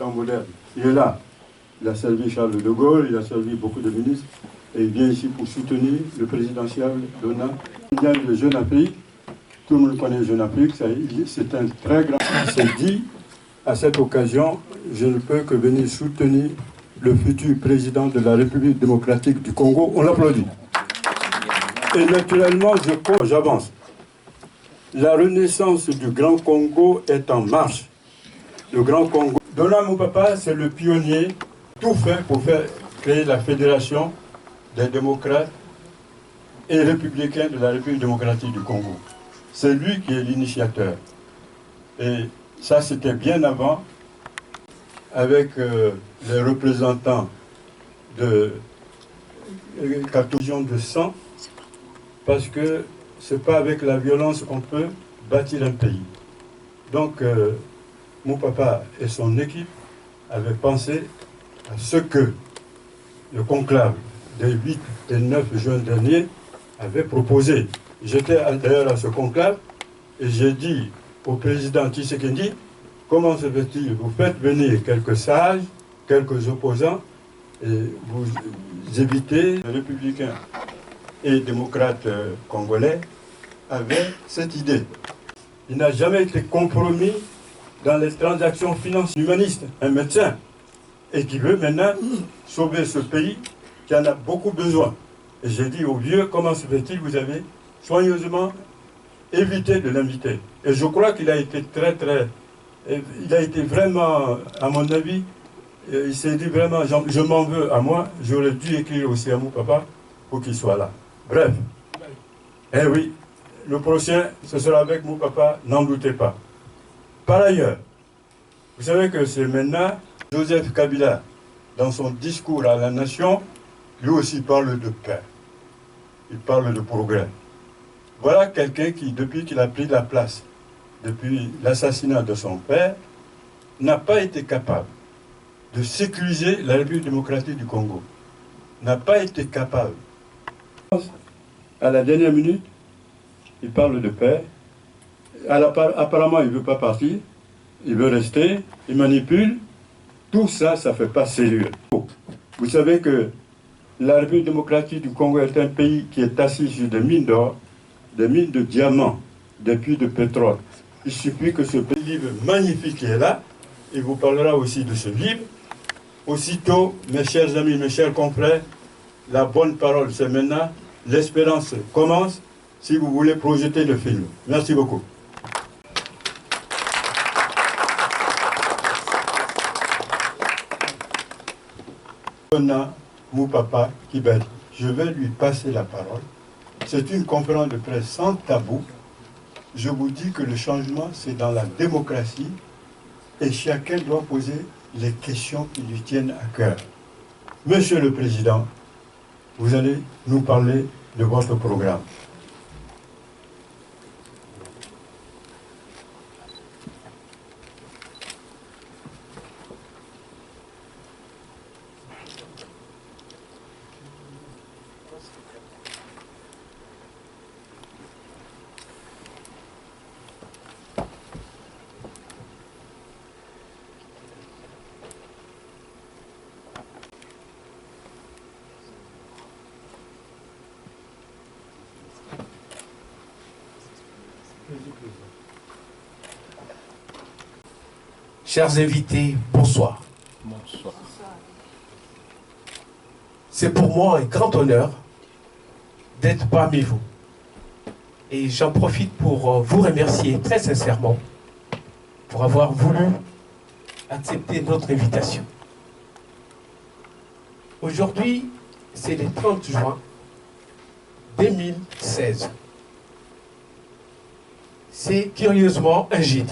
temps moderne. Il est là. Il a servi Charles de Gaulle, il a servi beaucoup de ministres, et il vient ici pour soutenir le présidentiel d'ONA. Il vient de Jeune Afrique, tout le monde connaît Jeune Afrique, c'est un très grand... Il s'est dit, à cette occasion, je ne peux que venir soutenir le futur président de la République démocratique du Congo. On l'applaudit. Et naturellement, j'avance. La renaissance du Grand Congo est en marche. Le Grand Congo. Dona Moupapa, c'est le pionnier, tout fait pour créer la fédération des démocrates et républicains de la République démocratique du Congo. C'est lui qui est l'initiateur. Et ça, c'était bien avant, avec les représentants de 14 millions de sang, parce que ce n'est pas avec la violence qu'on peut bâtir un pays. Donc, mon papa et son équipe avaient pensé à ce que le conclave des 8 et 9 juin dernier avait proposé. J'étais d'ailleurs à ce conclave et j'ai dit au président Tshisekedi, comment se fait-il? Vous faites venir quelques sages, quelques opposants, et vous évitez les républicains et démocrates congolais avaient cette idée. Il n'a jamais été compromis dans les transactions financières humanistes. Un médecin, et qui veut maintenant sauver ce pays qui en a beaucoup besoin. Et j'ai dit aux vieux, comment se fait-il, vous avez soigneusement évité de l'inviter. Et je crois qu'il a été il a été vraiment, à mon avis, il s'est dit vraiment, je m'en veux à moi, j'aurais dû écrire aussi à mon papa pour qu'il soit là. Bref. Eh oui, le prochain, ce sera avec mon papa, n'en doutez pas. Par ailleurs, vous savez que c'est maintenant Joseph Kabila, dans son discours à la nation, lui aussi parle de paix. Il parle de progrès. Voilà quelqu'un qui, depuis qu'il a pris la place, depuis l'assassinat de son père, n'a pas été capable de sécuriser la République démocratique du Congo. N'a pas été capable. À la dernière minute, il parle de paix. Apparemment, il ne veut pas partir. Il veut rester. Il manipule. Tout ça, ça ne fait pas sérieux. Vous savez que la République démocratique du Congo est un pays qui est assis sur des mines d'or, des mines de diamants, des puits de pétrole. Il suffit que ce livre magnifique qui est là, il vous parlera aussi de ce livre. Aussitôt, mes chers amis, mes chers confrères, la bonne parole, c'est maintenant. L'espérance commence si vous voulez projeter le film. Merci beaucoup. Dona Moupapa Kibali, je vais lui passer la parole. C'est une conférence de presse sans tabou. Je vous dis que le changement, c'est dans la démocratie et chacun doit poser les questions qui lui tiennent à cœur. Monsieur le Président, vous allez nous parler de votre programme. Chers invités, bonsoir. Bonsoir. C'est pour moi un grand honneur d'être parmi vous. Et j'en profite pour vous remercier très sincèrement pour avoir voulu accepter notre invitation. Aujourd'hui, c'est le 30 juin 2016. C'est curieusement un jeudi.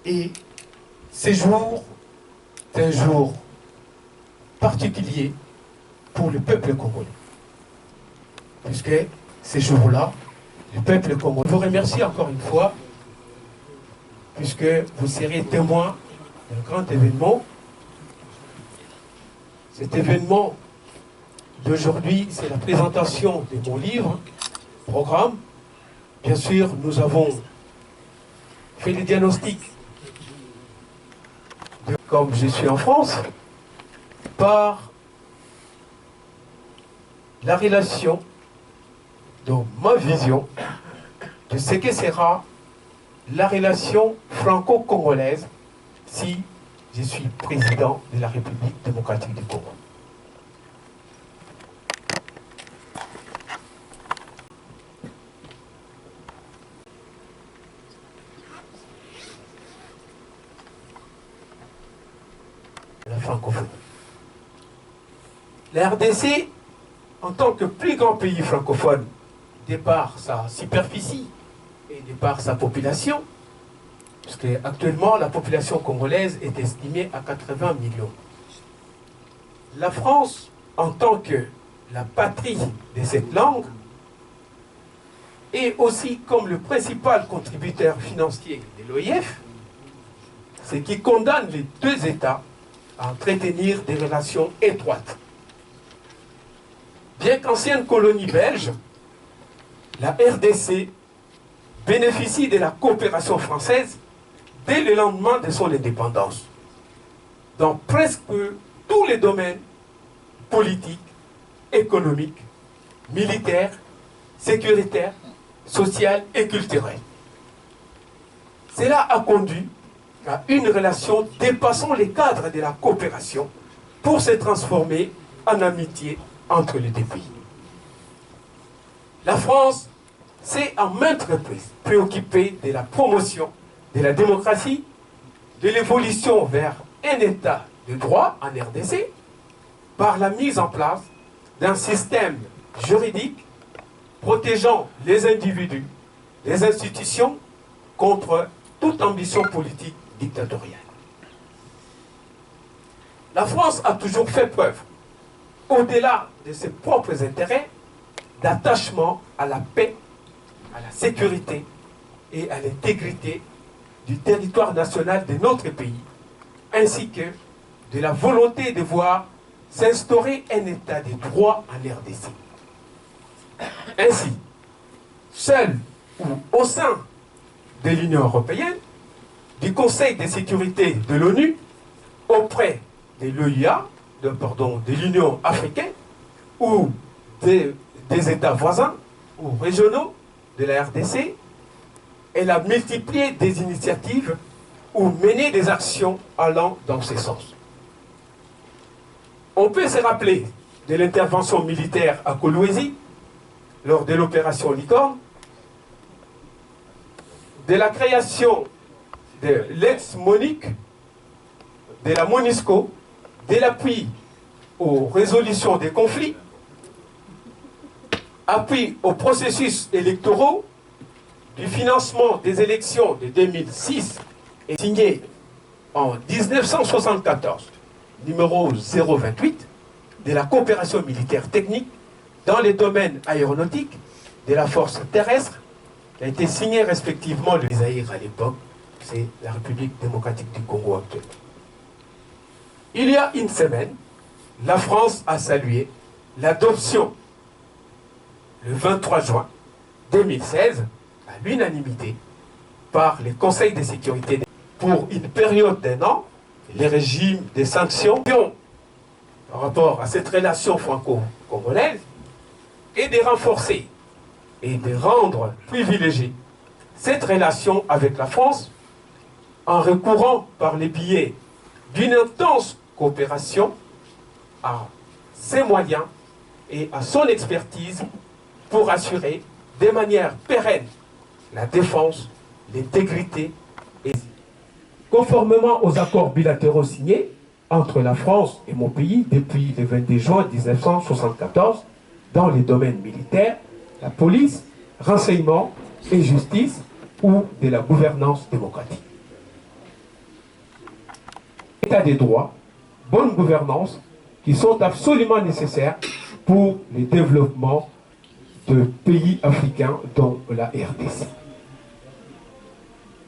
Et ce jour est un jour particulier pour le peuple congolais. Puisque ces jours-là, le peuple congolais vous remercie encore une fois, puisque vous serez témoin d'un grand événement. Cet événement d'aujourd'hui, c'est la présentation de mon livre, programme. Bien sûr, nous avons fait le diagnostic comme je suis en France, par la relation, donc ma vision de ce que sera la relation franco-congolaise si je suis président de la République démocratique du Congo. La francophonie. La RDC, en tant que plus grand pays francophone, de par sa superficie et de par sa population, parce qu'actuellement la population congolaise est estimée à 80 millions. La France, en tant que la patrie de cette langue, et aussi comme le principal contributeur financier de l'OIF, ce qui condamne les deux États à entretenir des relations étroites. Bien qu'ancienne colonie belge, la RDC bénéficie de la coopération française dès le lendemain de son indépendance, dans presque tous les domaines politiques, économiques, militaires, sécuritaires, sociaux et culturels. Cela a conduit à une relation dépassant les cadres de la coopération pour se transformer en amitié entre les deux pays. La France s'est à maintes reprises préoccupée de la promotion de la démocratie, de l'évolution vers un état de droit en RDC, par la mise en place d'un système juridique protégeant les individus, les institutions contre toute ambition politique dictatoriale. La France a toujours fait preuve, au-delà de ses propres intérêts, d'attachement à la paix, à la sécurité et à l'intégrité du territoire national de notre pays, ainsi que de la volonté de voir s'instaurer un état de droit en RDC. Ainsi, seul ou au sein de l'Union européenne, du Conseil de sécurité de l'ONU, auprès de l'OIA, de l'Union africaine, ou des États voisins ou régionaux de la RDC, elle a multiplié des initiatives ou mené des actions allant dans ce sens. On peut se rappeler de l'intervention militaire à Kolwezi, lors de l'opération Licorne, de la création de l'ex-MONUC, de la MONUSCO, de l'appui aux résolutions des conflits, appui aux processus électoraux, du financement des élections de 2006 et signé en 1974, numéro 028, de la coopération militaire technique dans les domaines aéronautiques, de la force terrestre, qui a été signé respectivement le Zaïre à l'époque, c'est la République démocratique du Congo actuellement. Il y a une semaine, la France a salué l'adoption, le 23 juin 2016, à l'unanimité, par les conseils de sécurité pour une période d'1 an, les régimes des sanctions par rapport à cette relation franco-congolaise et de renforcer et de rendre privilégiée cette relation avec la France en recourant par les biais d'une intense coopération à ses moyens et à son expertise pour assurer de manière pérenne la défense, l'intégrité et conformément aux accords bilatéraux signés entre la France et mon pays depuis le 22 juin 1974 dans les domaines militaires, la police, renseignement et justice ou de la gouvernance démocratique. État des droits, bonne gouvernance qui sont absolument nécessaires pour le développement de pays africains dont la RDC.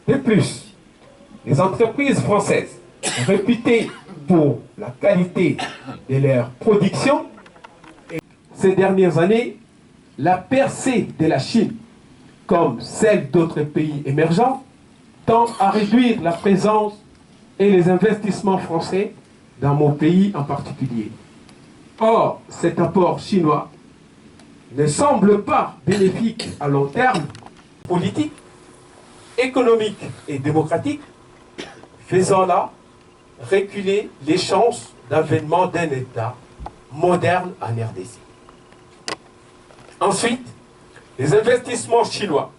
De plus, les entreprises françaises réputées pour la qualité de leur production, et ces dernières années, la percée de la Chine, comme celle d'autres pays émergents, tend à réduire la présence et les investissements français dans mon pays en particulier. Or, cet apport chinois ne semble pas bénéfique à long terme, politique, économique et démocratique, faisant là reculer les chances d'avènement d'un État moderne en RDC. Ensuite, les investissements chinois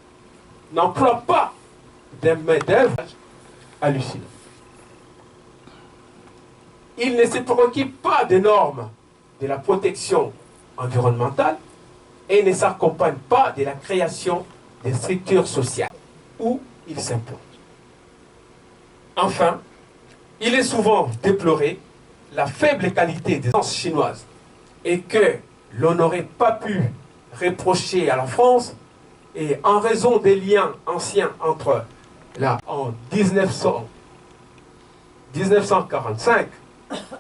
n'emploient pas des main-d'œuvre hallucinants. Ils ne se préoccupent pas des normes de la protection environnementale et ne s'accompagnent pas de la création des structures sociales où ils s'implantent. Enfin, il est souvent déploré la faible qualité des essences chinoises et que l'on n'aurait pas pu reprocher à la France, et en raison des liens anciens entre là en 1945,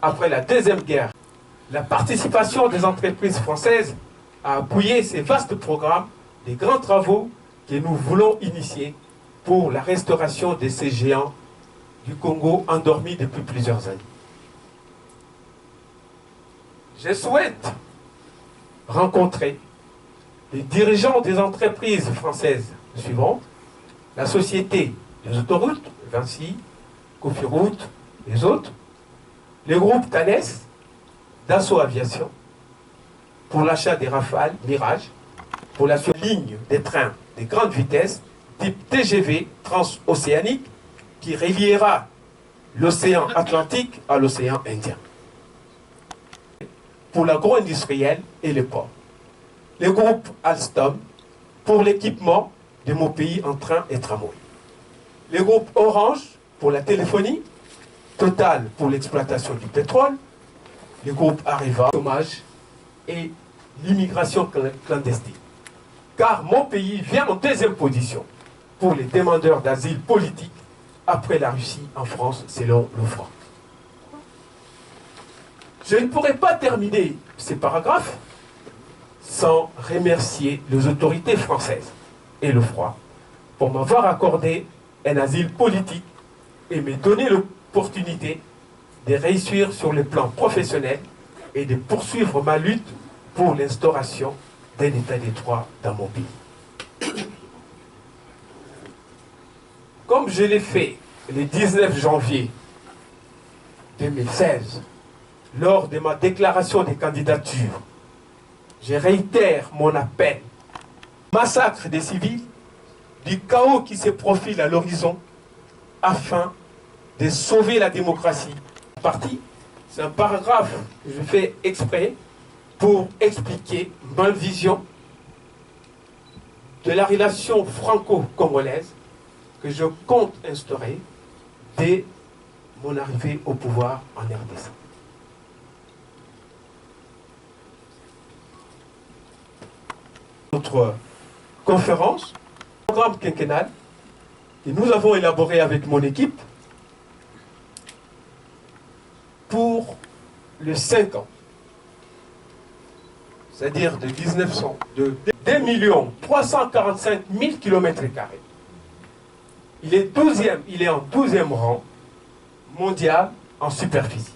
après la Deuxième Guerre, la participation des entreprises françaises a appuyé ces vastes programmes, des grands travaux que nous voulons initier pour la restauration de ces géants du Congo endormis depuis plusieurs années. Je souhaite rencontrer les dirigeants des entreprises françaises suivantes: la Société des autoroutes, Vinci, Cofiroute, les autres, les groupes Thales, Dassault Aviation, pour l'achat des Rafales, Mirage, pour la ligne des trains de grande vitesse, type TGV transocéanique, qui reliera l'océan Atlantique à l'océan Indien. Pour l'agro-industriel et les ports. Le groupe Alstom pour l'équipement de mon pays en train et tramway. Le groupe Orange pour la téléphonie, Total pour l'exploitation du pétrole, le groupe Areva, le chômage et l'immigration clandestine. Car mon pays vient en deuxième position pour les demandeurs d'asile politique après la Russie en France selon l'OFPRA. Je ne pourrais pas terminer ces paragraphes sans remercier les autorités françaises et l'OFPRA pour m'avoir accordé un asile politique et me donner l'opportunité de réussir sur le plan professionnel et de poursuivre ma lutte pour l'instauration d'un état de droit dans mon pays. Comme je l'ai fait le 19 janvier 2016, lors de ma déclaration de candidature, je réitère mon appel. Massacre des civils, du chaos qui se profile à l'horizon, afin de sauver la démocratie. C'est un paragraphe que je fais exprès pour expliquer ma vision de la relation franco-congolaise que je compte instaurer dès mon arrivée au pouvoir en RDC. Notre conférence, programme quinquennal, que nous avons élaboré avec mon équipe pour les 5 ans. C'est-à-dire de 1900, de 2 345 000 km². Il est en 12e rang mondial en superficie.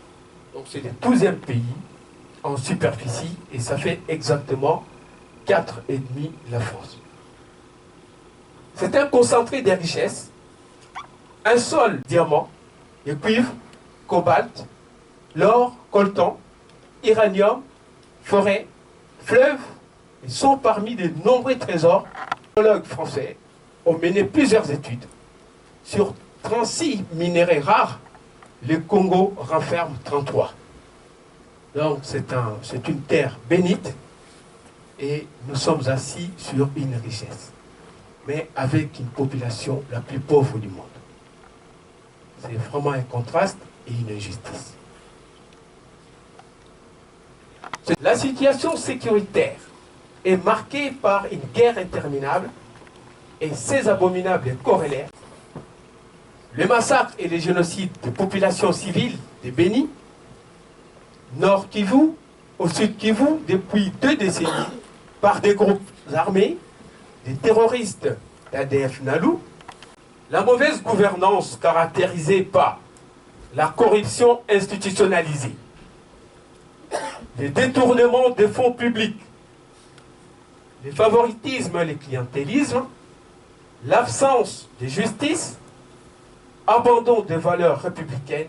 Donc c'est le 12e pays en superficie et ça fait exactement 4,5 la France. C'est un concentré des richesses, un sol diamant, et cuivre, cobalt, l'or, coltan, uranium, forêt, fleuves, et sont parmi de nombreux trésors. Les géologues français ont mené plusieurs études sur 36 minéraux rares. Le Congo renferme 33. Donc c'est une terre bénite et nous sommes assis sur une richesse, mais avec une population la plus pauvre du monde. C'est vraiment un contraste et une injustice. La situation sécuritaire est marquée par une guerre interminable et ses abominables corollaires, le massacre et les génocides de populations civiles de Béni, Nord Kivu, au Sud Kivu, depuis 2 décennies, par des groupes armés, des terroristes d'ADF Nalu, la mauvaise gouvernance caractérisée par la corruption institutionnalisée, les détournements de fonds publics, les favoritismes, les clientélismes, l'absence de justice, abandon des valeurs républicaines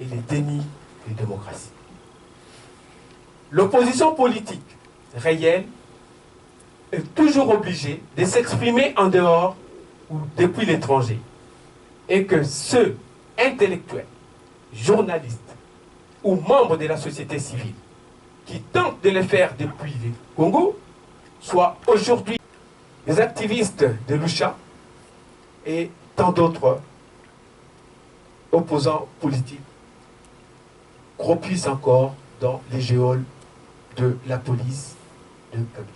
et les dénis de démocratie. L'opposition politique réelle est toujours obligée de s'exprimer en dehors ou depuis l'étranger, et que ceux intellectuels, journalistes ou membres de la société civile qui tentent de le faire depuis le Congo soient aujourd'hui des activistes de Lucha et tant d'autres opposants politiques croupissent encore dans les geôles de la police de Kabila.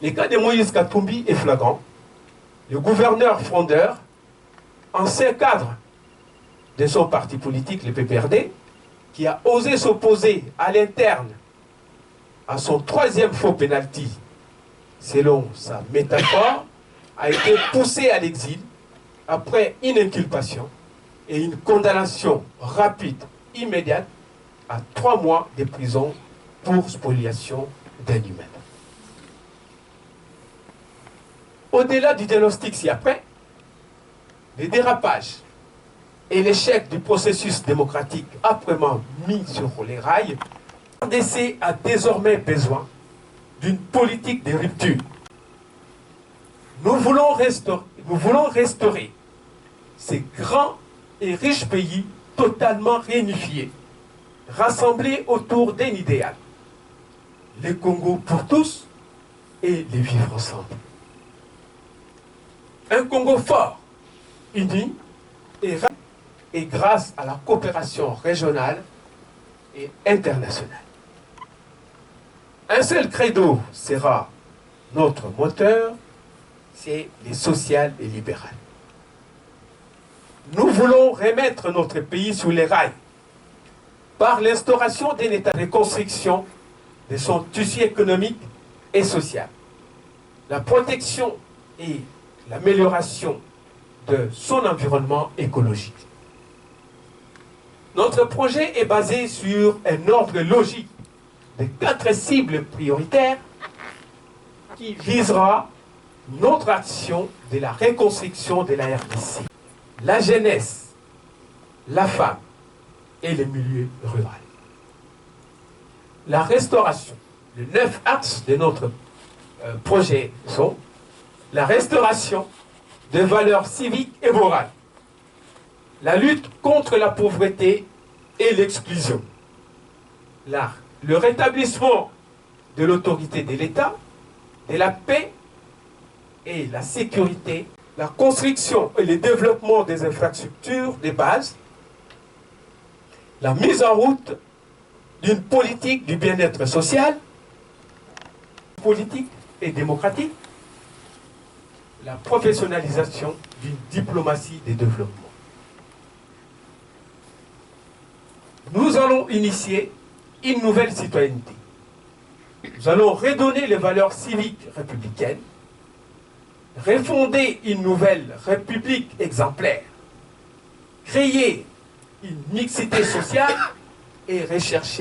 Le cas de Moïse Katumbi est flagrant. Le gouverneur frondeur, ancien cadre de son parti politique, le PPRD, qui a osé s'opposer à l'interne à son troisième faux pénalty, selon sa métaphore, a été poussé à l'exil après une inculpation et une condamnation rapide, immédiate, à 3 mois de prison pour spoliation d'un humain. Au-delà du diagnostic ci-après, les dérapages et l'échec du processus démocratique âprement mis sur les rails, le RDC a désormais besoin d'une politique de rupture. Nous voulons restaurer ces grands et riches pays totalement réunifiés, rassemblés autour d'un idéal. Le Congo pour tous et les vivre ensemble. Un Congo fort, uni et grâce à la coopération régionale et internationale. Un seul credo sera notre moteur, c'est les social et libéral. Nous voulons remettre notre pays sur les rails par l'instauration d'un état de reconstruction de son tissu économique et social, la protection et l'amélioration de son environnement écologique. Notre projet est basé sur un ordre logique de 4 cibles prioritaires qui visera notre action de la reconstruction de la RDC. La jeunesse, la femme et le milieu rural. La restauration. Les 9 axes de notre projet sont la restauration des valeurs civiques et morales, la lutte contre la pauvreté et l'exclusion, le rétablissement de l'autorité de l'État, de la paix et la sécurité, la construction et le développement des infrastructures de base, la mise en route d'une politique du bien-être social, politique et démocratique, la professionnalisation d'une diplomatie de développement. Nous allons initier une nouvelle citoyenneté. Nous allons redonner les valeurs civiques républicaines, refonder une nouvelle république exemplaire, créer une mixité sociale et rechercher